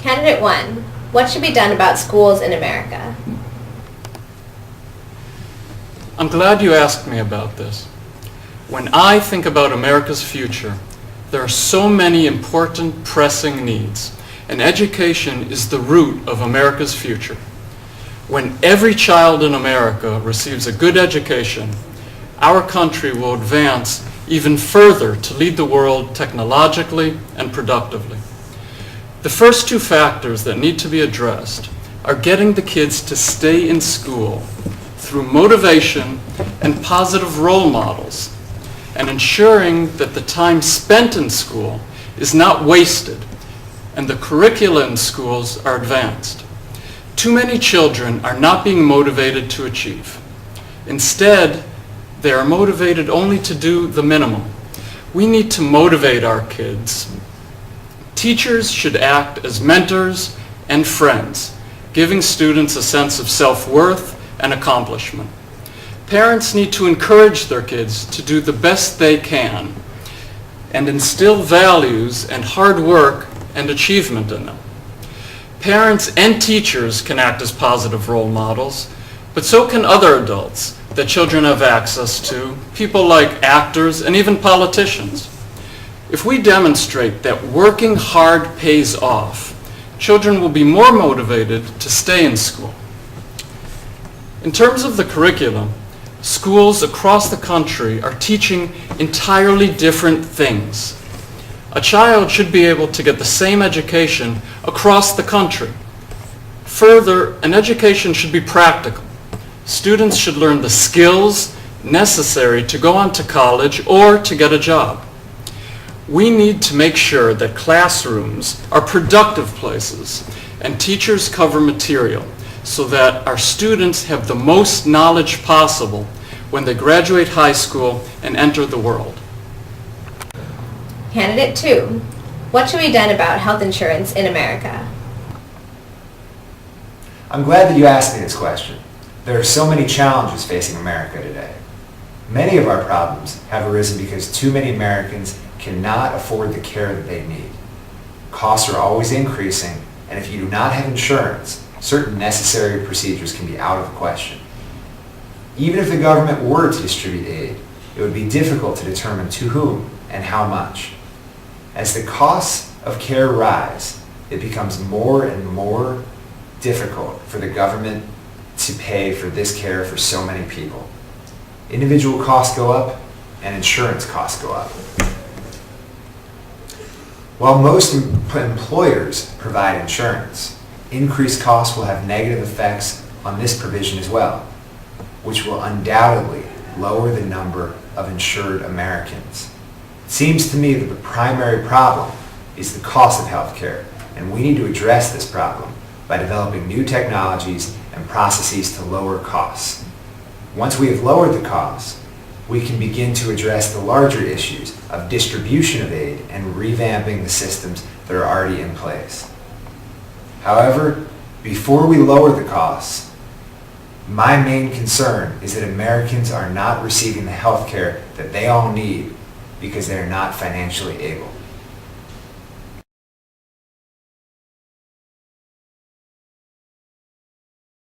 Candidate 1. What should be done about schools in America? I'm glad you asked me about this. When I think about America's future, there are so many important, pressing needs, and education is the root of America's future. When every child in America receives a good education, our country will advance even further to lead the world technologically and productively. The first two factors that need to be addressed are getting the kids to stay in school through motivation and positive role models, and ensuring that the time spent in school is not wasted and the curricula in schools are advanced. Too many children are not being motivated to achieve. Instead, they are motivated only to do the minimum. We need to motivate our kids. Teachers should act as mentors and friends, giving students a sense of self-worth and accomplishment. Parents need to encourage their kids to do the best they can and instill values and hard work and achievement in them. Parents and teachers can act as positive role models, but so can other adults that children have access to, people like actors and even politicians. If we demonstrate that working hard pays off, children will be more motivated to stay in school. In terms of the curriculum, schools across the country are teaching entirely different things. A child should be able to get the same education across the country. Further, an education should be practical. Students should learn the skills necessary to go on to college or to get a job. We need to make sure that classrooms are productive places and teachers cover material so that our students have the most knowledge possible when they graduate high school and enter the world. Candidate 2. What should be done about health insurance in America? I'm glad that you asked me this question. There are so many challenges facing America today. Many of our problems have arisen because too many Americans cannot afford the care that they need. Costs are always increasing, and if you do not have insurance, certain necessary procedures can be out of the question. Even if the government were to distribute aid, it would be difficult to determine to whom and how much. As the costs of care rise, it becomes more and more difficult for the government to pay for this care for so many people. Individual costs go up and insurance costs go up. While most employers provide insurance, increased costs will have negative effects on this provision as well, which will undoubtedly lower the number of insured Americans. It seems to me that the primary problem is the cost of healthcare, and we need to address this problem by developing new technologies and processes to lower costs. Once we have lowered the costs, we can begin to address the larger issues of distribution of aid and revamping the systems that are already in place. However, before we lower the costs, my main concern is that Americans are not receiving the health care that they all need because they are not financially able.